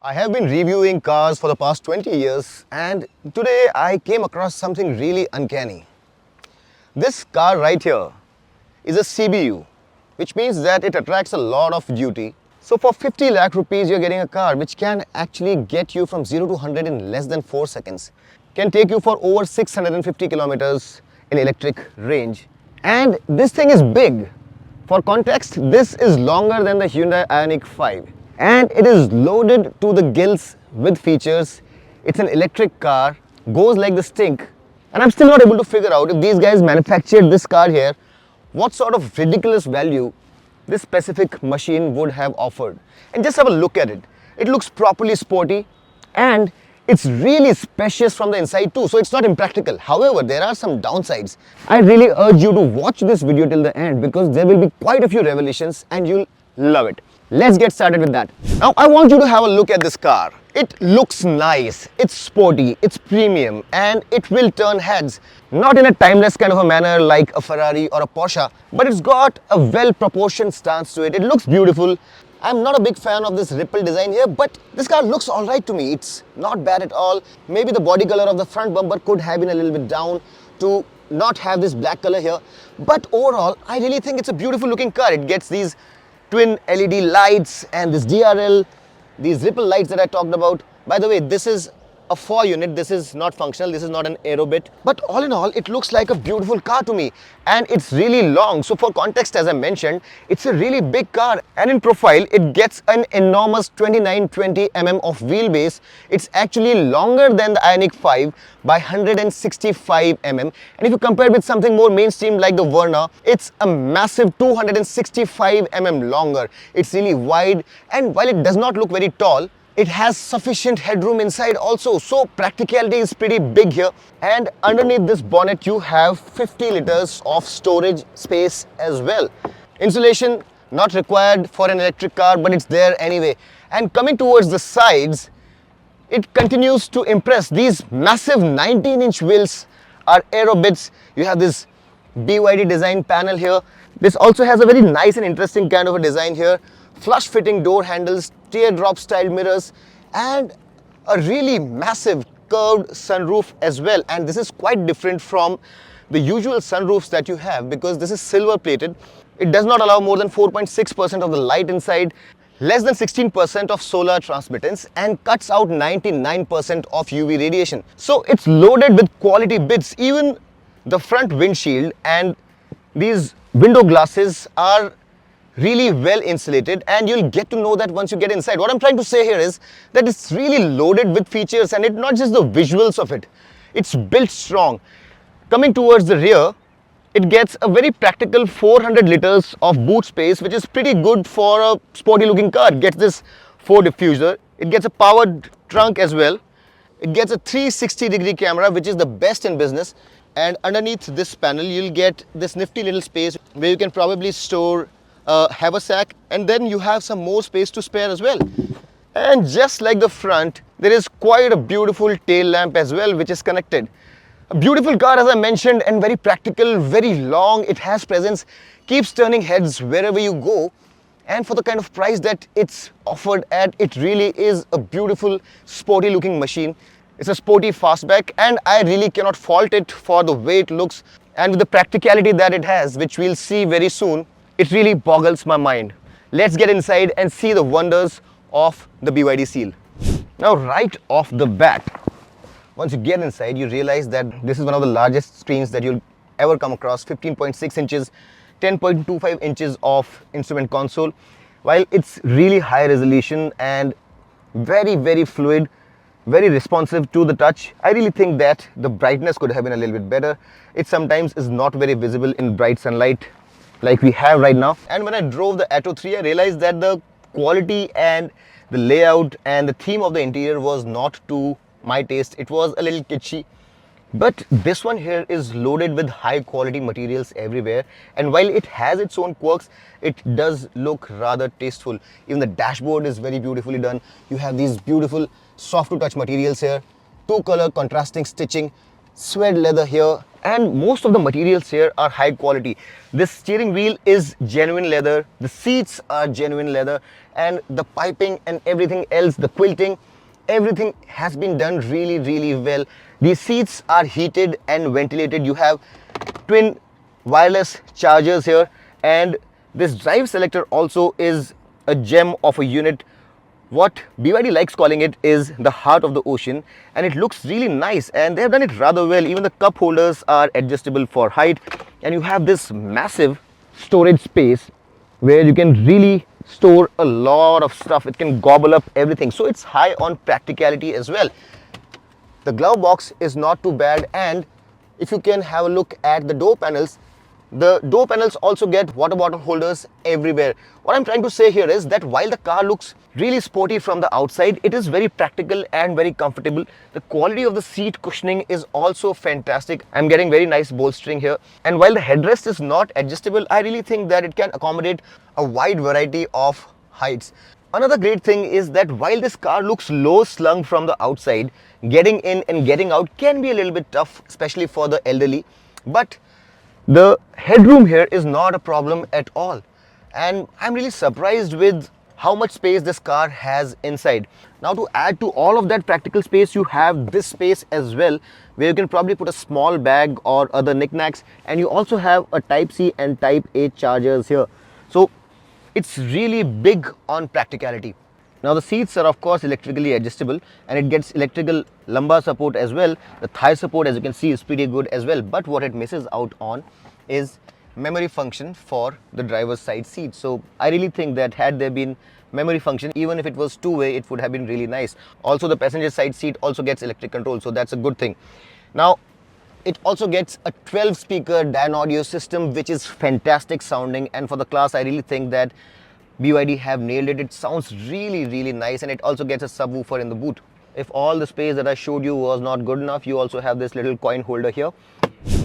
I have been reviewing cars for the past 20 years and today I came across something really uncanny. This car right here is a CBU, which means that it attracts a lot of duty. So for 50 lakh rupees you're getting a car which can actually get you from 0 to 100 in less than 4 seconds. Can take you for over 650 kilometers in electric range. And this thing is big. For context, this is longer than the Hyundai Ioniq 5 and it is loaded to the gills with features. It's an electric car, goes like the stink, and I'm still not able to figure out if these guys manufactured this car here, what sort of ridiculous value this specific machine would have offered. And just have a look at it. It looks properly sporty and it's really spacious from the inside too, so it's not impractical. However, there are some downsides. I really urge you to watch this video till the end because there will be quite a few revelations and you'll love it. Let's get started with that. Now, I want you to have a look at this car. It looks nice, it's sporty, it's premium, and it will turn heads. Not in a timeless kind of a manner like a Ferrari or a Porsche, but it's got a well-proportioned stance to it. It looks beautiful. I'm not a big fan of this ripple design here, but this car looks alright to me. It's not bad at all. Maybe the body color of the front bumper could have been a little bit down to not have this black color here. But overall, I really think it's a beautiful looking car. It gets these twin LED lights and this DRL, these ripple lights that I talked about. By the way, this is a 4 unit, this is not functional, this is not an aero bit. But all in all, it looks like a beautiful car to me and it's really long. So for context, as I mentioned, it's a really big car and in profile, it gets an enormous 2920 mm of wheelbase. It's actually longer than the Ioniq 5 by 165 mm. And if you compare with something more mainstream like the Verna, it's a massive 265 mm longer. It's really wide and while it does not look very tall, it has sufficient headroom inside also, so practicality is pretty big here. And underneath this bonnet you have 50 liters of storage space as well. Insulation not required for an electric car, but it's there anyway. And coming towards the sides, it continues to impress. These massive 19-inch wheels are aero bits. You have this BYD design panel here. This also has a very nice and interesting kind of a design here. Flush fitting door handles, teardrop style mirrors, and a really massive curved sunroof as well. And this is quite different from the usual sunroofs that you have because this is silver plated. It does not allow more than 4.6% of the light inside, less than 16% of solar transmittance, and cuts out 99% of UV radiation. So it's loaded with quality bits. Even the front windshield and these window glasses are really well insulated, and you'll get to know that once you get inside. What I'm trying to say here is that it's really loaded with features, and it's not just the visuals of it, it's built strong. Coming towards the rear, it gets a very practical 400 liters of boot space, which is pretty good for a sporty looking car. It gets this 4 diffuser, it gets a powered trunk as well, it gets a 360-degree camera, which is the best in business. And underneath this panel you'll get this nifty little space where you can probably store haversack, and then you have some more space to spare as well. And just like the front, there is quite a beautiful tail lamp as well, which is connected. A beautiful car, as I mentioned, and very practical, very long. It has presence, keeps turning heads wherever you go, and for the kind of price that it's offered at, it really is a beautiful sporty looking machine. It's a sporty fastback and I really cannot fault it for the way it looks and with the practicality that it has, which we'll see very soon. It really boggles my mind. Let's get inside and see the wonders of the BYD Seal. Now, right off the bat, once you get inside, you realize that this is one of the largest screens that you'll ever come across. 15.6 inches, 10.25 inches of instrument console. While it's really high resolution and very fluid, very responsive to the touch, I really think that the brightness could have been a little bit better. It sometimes is not very visible in bright sunlight like we have right now. And when I drove the Atto 3, I realized that the quality and the layout and the theme of the interior was not to my taste. It was a little kitschy. But this one here is loaded with high quality materials everywhere, and while it has its own quirks, it does look rather tasteful. Even the dashboard is very beautifully done. You have these beautiful soft to touch materials here, 2-color contrasting stitching, suede leather here, and most of the materials here are high quality. This steering wheel is genuine leather, the seats are genuine leather, and the piping and everything else, the quilting, everything has been done really well. These seats are heated and ventilated. You have twin wireless chargers here, and this drive selector also is a gem of a unit. What BYD likes calling it is the heart of the ocean, and it looks really nice, and they have done it rather well. Even the cup holders are adjustable for height, and you have this massive storage space where you can really store a lot of stuff. It can gobble up everything, so it's high on practicality as well. The glove box is not too bad, and if you can have a look at the door panels, the door panels also get water bottle holders everywhere. What I'm trying to say here is that while the car looks really sporty from the outside, it is very practical and very comfortable. The quality of the seat cushioning is also fantastic. I'm getting very nice bolstering here, and while the headrest is not adjustable, I really think that it can accommodate a wide variety of heights. Another great thing is that while this car looks low slung from the outside, getting in and getting out can be a little bit tough, especially for the elderly, but the headroom here is not a problem at all, and I'm really surprised with how much space this car has inside. Now, to add to all of that practical space, you have this space as well, where you can probably put a small bag or other knickknacks, and you also have a Type C and Type A chargers here. So it's really big on practicality. Now, the seats are of course electrically adjustable, and it gets electrical lumbar support as well. The thigh support, as you can see, is pretty good as well, but what it misses out on is memory function for the driver's side seat. So I really think that had there been memory function, even if it was two-way, it would have been really nice. Also, the passenger side seat also gets electric control, so that's a good thing. Now, it also gets a 12-speaker DAN audio system, which is fantastic sounding, and for the class, I really think that BYD have nailed it. It sounds really nice, and it also gets a subwoofer in the boot. If all the space that I showed you was not good enough, you also have this little coin holder here.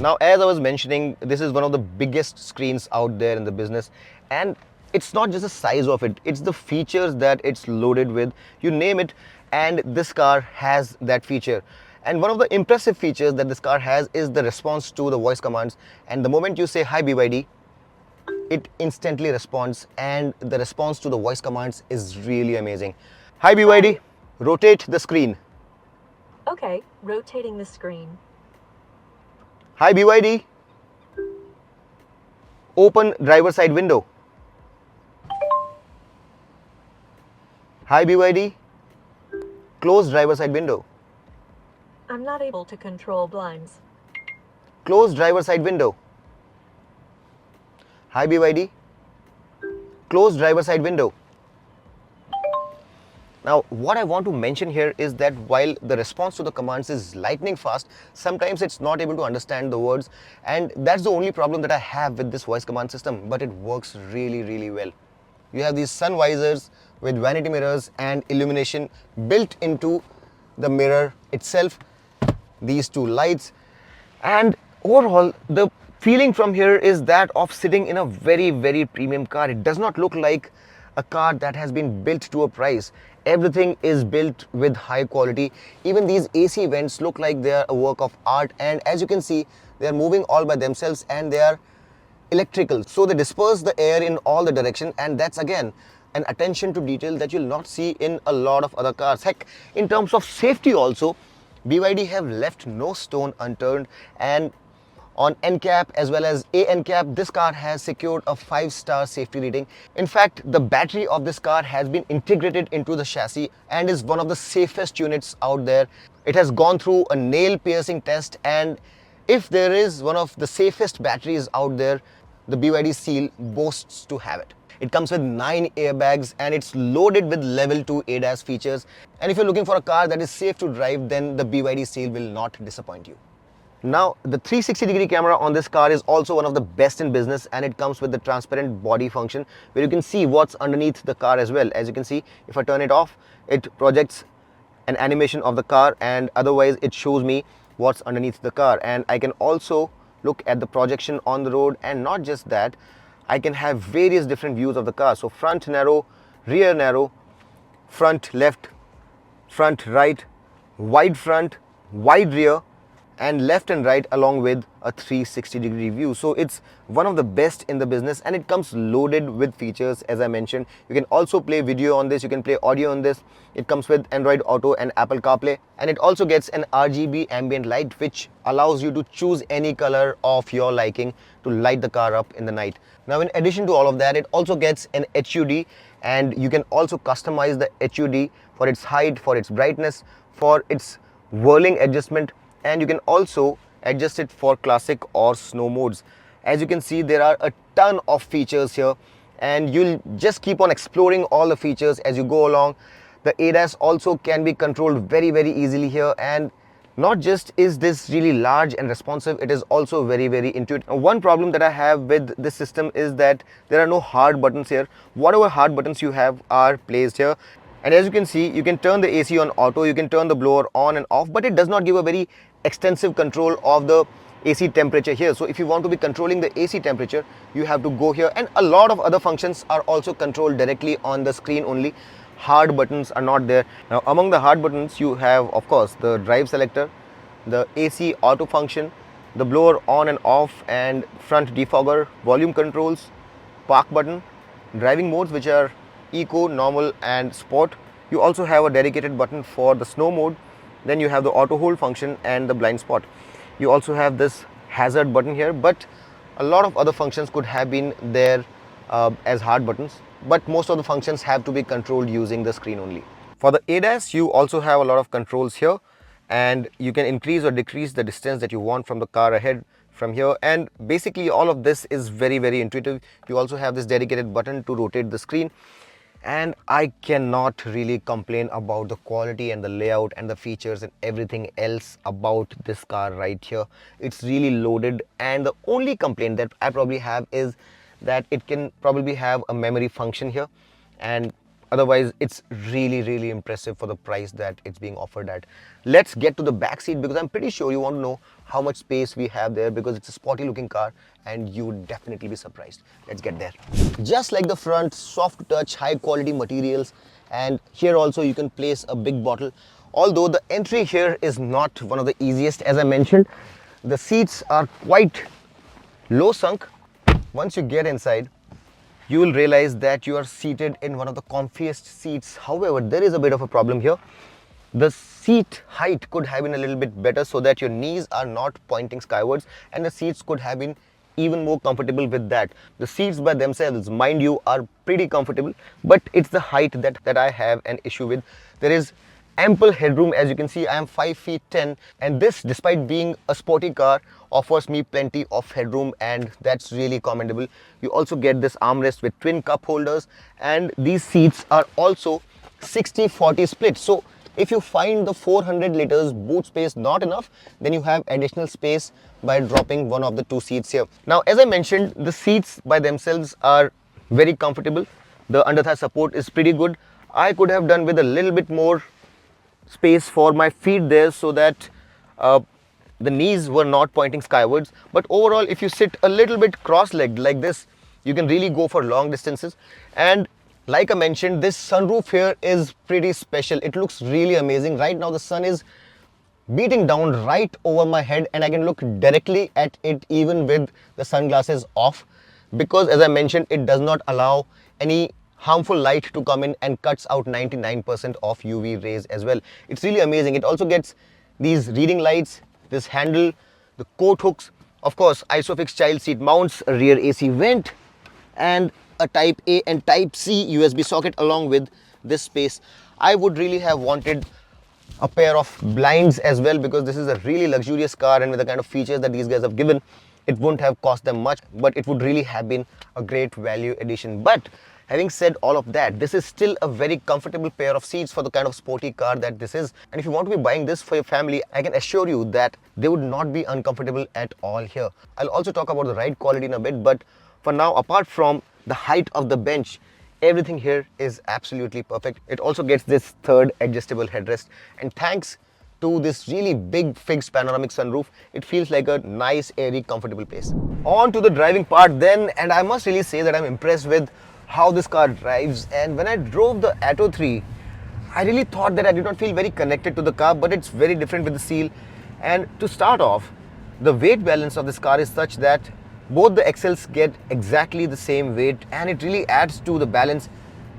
Now, as I was mentioning, this is one of the biggest screens out there in the business, and it's not just the size of it, it's the features that it's loaded with. You name it, and this car has that feature. And one of the impressive features that this car has is the response to the voice commands. And the moment you say, "Hi BYD," it instantly responds, and the response to the voice commands is really amazing. "Hi BYD, rotate the screen." Okay, rotating the screen. "Hi BYD, open driver side window." "Hi BYD, close driver side window." I'm not able to control blinds. "Close driver side window." "Hi BYD, close driver side window." Now, what I want to mention here is that while the response to the commands is lightning fast, sometimes it's not able to understand the words, and that's the only problem that I have with this voice command system, but it works really well. You have these sun visors with vanity mirrors and illumination built into the mirror itself, these two lights, and overall the feeling from here is that of sitting in a very premium car. It does not look like a car that has been built to a price. Everything is built with high quality. Even these AC vents look like they are a work of art, and as you can see, they are moving all by themselves, and they are electrical, so they disperse the air in all the direction, and that's again an attention to detail that you'll not see in a lot of other cars. Heck, in terms of safety also, BYD have left no stone unturned, and on NCAP as well as ANCAP, this car has secured a 5-star safety rating. In fact, the battery of this car has been integrated into the chassis and is one of the safest units out there. It has gone through a nail piercing test, and if there is one of the safest batteries out there, the BYD Seal boasts to have it. It comes with 9 airbags, and it's loaded with level 2 ADAS features. And if you're looking for a car that is safe to drive, then the BYD Seal will not disappoint you. Now, the 360-degree camera on this car is also one of the best in business, and it comes with the transparent body function where you can see what's underneath the car as well. As you can see, if I turn it off, it projects an animation of the car, and otherwise it shows me what's underneath the car. And I can also look at the projection on the road, and not just that, I can have various different views of the car. So front narrow, rear narrow, front left, front right, wide front, wide rear, and left and right along with a 360-degree view. So it's one of the best in the business, and it comes loaded with features. As I mentioned, you can also play video on this, you can play audio on this. It comes with Android Auto and Apple CarPlay, and it also gets an RGB ambient light which allows you to choose any color of your liking to light the car up in the night. Now, in addition to all of that, it also gets an HUD, and you can also customize the HUD for its height, for its brightness, for its whirling adjustment, and you can also adjust it for classic or snow modes. As you can see, there are a ton of features here, and you'll just keep on exploring all the features as you go along. The ADAS also can be controlled very easily here, and not just is this really large and responsive, it is also very intuitive. One problem that I have with this system is that there are no hard buttons here. Whatever hard buttons you have are placed here. And as you can see, you can turn the AC on auto, you can turn the blower on and off, but it does not give a very extensive control of the AC temperature here. So if you want to be controlling the AC temperature, you have to go here, and a lot of other functions are also controlled directly on the screen only. Hard buttons are not there. Now, among the hard buttons, you have, of course, the drive selector, the AC auto function, the blower on and off and front defogger, volume controls, park button, driving modes which are eco, normal and sport. You also have a dedicated button for the snow mode. Then you have the auto hold function and the blind spot. You also have this hazard button here, but a lot of other functions could have been there as hard buttons, but most of the functions have to be controlled using the screen only. For the ADAS, you also have a lot of controls here, and you can increase or decrease the distance that you want from the car ahead from here, and basically all of this is very intuitive. You also have this dedicated button to rotate the screen, and I cannot really complain about the quality and the layout and the features and everything else about this car right here. It's really loaded, and the only complaint that I probably have is that it can probably have a memory function here, and otherwise it's really impressive for the price that it's being offered at. Let's get to the back seat, because I'm pretty sure you want to know how much space we have there, because it's a sporty looking car and you would definitely be surprised. Let's get there. Just like the front, soft touch, high quality materials, and here also you can place a big bottle. Although the entry here is not one of the easiest, as I mentioned, the seats are quite low sunk. Once you get inside, you will realize that you are seated in one of the comfiest seats. However, there is a bit of a problem here. The seat height could have been a little bit better so that your knees are not pointing skywards, and the seats could have been even more comfortable with that. The seats by themselves, mind you, are pretty comfortable, but it's the height that I have an issue with. There is ample headroom. As you can see, I am 5 feet 10, and this, despite being a sporty car, offers me plenty of headroom, and that's really commendable. You also get this armrest with twin cup holders, and these seats are also 60-40 split. So if you find the 400 liters boot space not enough, then you have additional space by dropping one of the two seats here. Now, as I mentioned, the seats by themselves are very comfortable. The under thigh support is pretty good. I could have done with a little bit more space for my feet there, so that the knees were not pointing skywards. But overall, if you sit a little bit cross-legged like this, you can really go for long distances. And like I mentioned, this sunroof here is pretty special. It looks really amazing. Right now the sun is beating down right over my head, and I can look directly at it even with the sunglasses off, because as I mentioned, it does not allow any harmful light to come in and cuts out 99% of UV rays as well. It's really amazing. It also gets these reading lights, this handle, the coat hooks, of course ISOFIX child seat mounts, a rear AC vent, and a type A and type C USB socket along with this space. I would really have wanted a pair of blinds as well, because this is a really luxurious car, and with the kind of features that these guys have given, it wouldn't have cost them much, but it would really have been a great value addition. But having said all of that, this is still a very comfortable pair of seats for the kind of sporty car that this is. And if you want to be buying this for your family, I can assure you that they would not be uncomfortable at all here. I'll also talk about the ride quality in a bit, but for now, apart from the height of the bench, everything here is absolutely perfect. It also gets this third adjustable headrest, and thanks to this really big fixed panoramic sunroof, it feels like a nice, airy, comfortable place. On to the driving part then, and I must really say that I'm impressed with how this car drives. And when I drove the Atto 3, I really thought that I did not feel very connected to the car, but it's very different with the Seal. And to start off, the weight balance of this car is such that both the axles get exactly the same weight, and it really adds to the balance,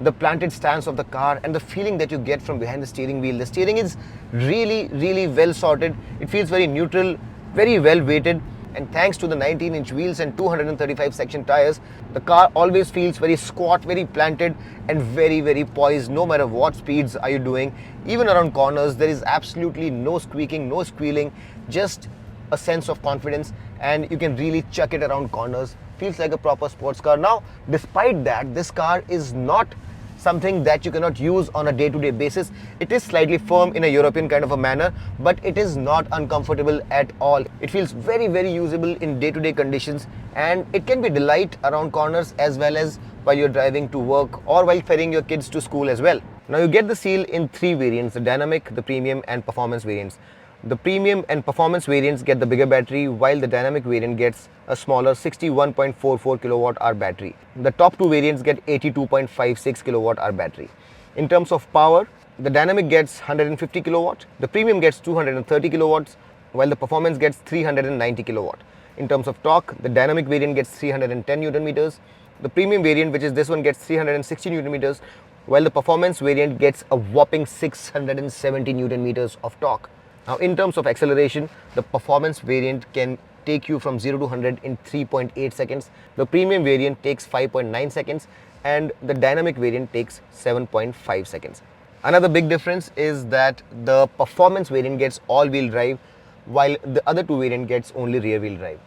the planted stance of the car, and the feeling that you get from behind the steering wheel. The steering is really well sorted. It feels very neutral, very well weighted, and thanks to the 19-inch wheels and 235 section tires, the car always feels very squat, very planted, and very poised no matter what speeds are you doing. Even around corners, there is absolutely no squeaking, no squealing, just a sense of confidence, and you can really chuck it around corners. Feels like a proper sports car. Now, despite that, this car is not something that you cannot use on a day-to-day basis. It is slightly firm in a European kind of a manner, but it is not uncomfortable at all. It feels very usable in day-to-day conditions, and it can be delight around corners as well as while you're driving to work or while ferrying your kids to school as well. Now, you get the Seal in 3 variants: the Dynamic, the Premium and Performance variants. The Premium and Performance variants get the bigger battery, while the Dynamic variant gets a smaller 61.44 kWh battery. The top 2 variants get 82.56 kWh battery. In terms of power, the Dynamic gets 150 kW, the Premium gets 230 kW, while the Performance gets 390 kW. In terms of torque, the Dynamic variant gets 310 Newton meters, the Premium variant, which is this one, gets 360 Newton meters, while the Performance variant gets a whopping 670 Newton meters of torque. Now, in terms of acceleration, the Performance variant can take you from 0 to 100 in 3.8 seconds. The Premium variant takes 5.9 seconds, and the Dynamic variant takes 7.5 seconds. Another big difference is that the Performance variant gets all-wheel drive, while the other 2 variant gets only rear-wheel drive.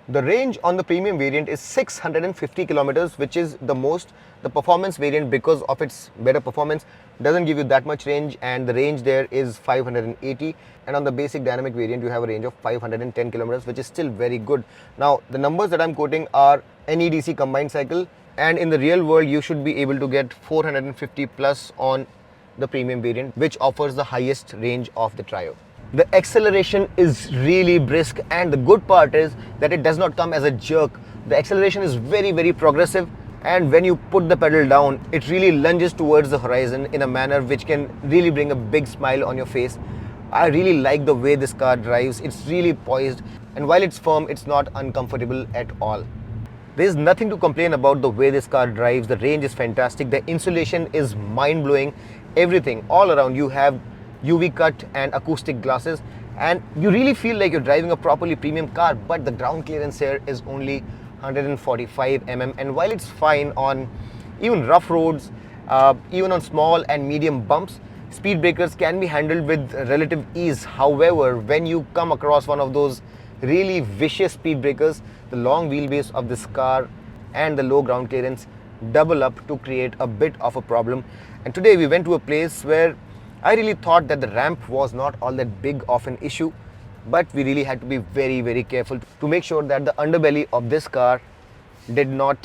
The range on the Premium variant is 650 kilometers, which is the most. The Performance variant, because of its better performance, doesn't give you that much range, and the range there is 580. And on the basic Dynamic variant, you have a range of 510 kilometers, which is still very good. Now, the numbers that I'm quoting are NEDC combined cycle, and in the real world, you should be able to get 450 plus on the Premium variant, which offers the highest range of the trio. The acceleration is really brisk, and the good part is that it does not come as a jerk. The acceleration is very progressive, and when you put the pedal down, it really lunges towards the horizon in a manner which can really bring a big smile on your face. I really like the way this car drives. It's really poised, and while it's firm, it's not uncomfortable at all. There's nothing to complain about the way this car drives. The range is fantastic. The insulation is mind-blowing. Everything all around, you have UV cut and acoustic glasses, and you really feel like you're driving a properly premium car. But the ground clearance here is only 145 mm, and while it's fine on even rough roads, even on small and medium bumps, speed breakers can be handled with relative ease. However, when you come across one of those really vicious speed breakers, the long wheelbase of this car and the low ground clearance double up to create a bit of a problem. And today we went to a place where I really thought that the ramp was not all that big of an issue, but we really had to be very careful to make sure that the underbelly of this car did not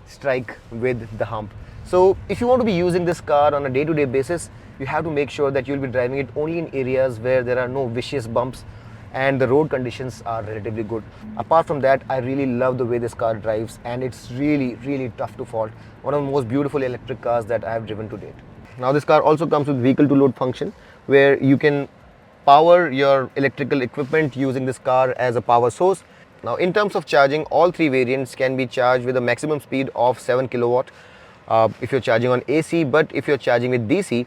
strike with the hump. So if you want to be using this car on a day-to-day basis, you have to make sure that you'll be driving it only in areas where there are no vicious bumps and the road conditions are relatively good. Apart from that, I really love the way this car drives, and it's really tough to fault. One of the most beautiful electric cars that I have driven to date. Now, this car also comes with vehicle to load function, where you can power your electrical equipment using this car as a power source. Now, in terms of charging, all 3 variants can be charged with a maximum speed of 7 kilowatt if you're charging on AC, but if you're charging with DC,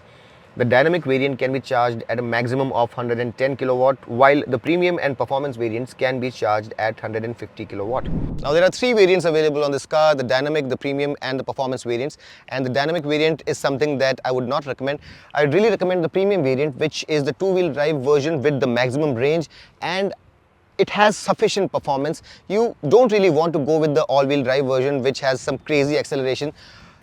the Dynamic variant can be charged at a maximum of 110 kilowatt, while the Premium and Performance variants can be charged at 150 kilowatt. Now, there are 3 variants available on this car: the Dynamic, the Premium and the Performance variants. And the Dynamic variant is something that I would not recommend. I really recommend the Premium variant, which is the 2-wheel drive version with the maximum range, and it has sufficient performance. You don't really want to go with the all-wheel drive version, which has some crazy acceleration.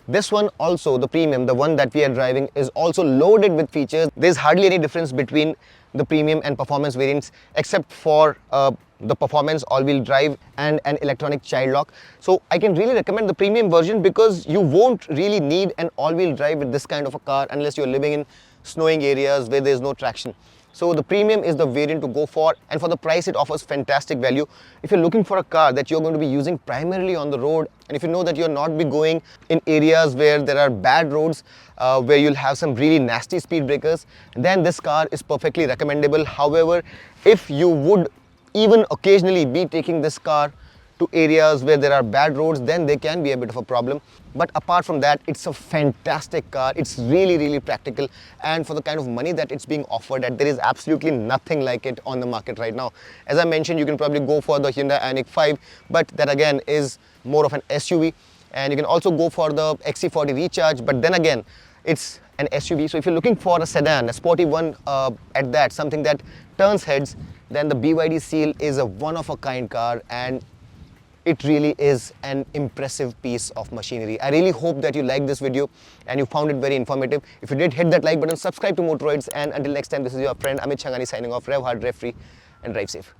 This one also, the Premium, the one that we are driving, is also loaded with features. There's hardly any difference between the Premium and Performance variants, except for the Performance all-wheel drive and an electronic child lock. So I can really recommend the Premium version, because you won't really need an all-wheel drive with this kind of a car unless you're living in snowing areas where there's no traction. So the premium is the variant to go for, and for the price it offers fantastic value. If you're looking for a car that you're going to be using primarily on the road, and if you know that you're not be going in areas where there are bad roads, where you'll have some really nasty speed breakers, then this car is perfectly recommendable. However, if you would even occasionally be taking this car to areas where there are bad roads, then they can be a bit of a problem. But apart from that, it's a fantastic car. It's really practical, and for the kind of money that it's being offered at, there is absolutely nothing like it on the market right now. As I mentioned, you can probably go for the Hyundai Ioniq 5, but that again is more of an SUV, and you can also go for the XC40 Recharge, but then again it's an SUV. So if you're looking for a sedan, a sporty one at that, something that turns heads, then the BYD Seal is a one-of-a-kind car, and it really is an impressive piece of machinery. I really hope that you liked this video and you found it very informative. If you did, hit that like button, subscribe to Motoroids, and until next time, this is your friend Amit Changani signing off. Rev hard, rev free, and drive safe.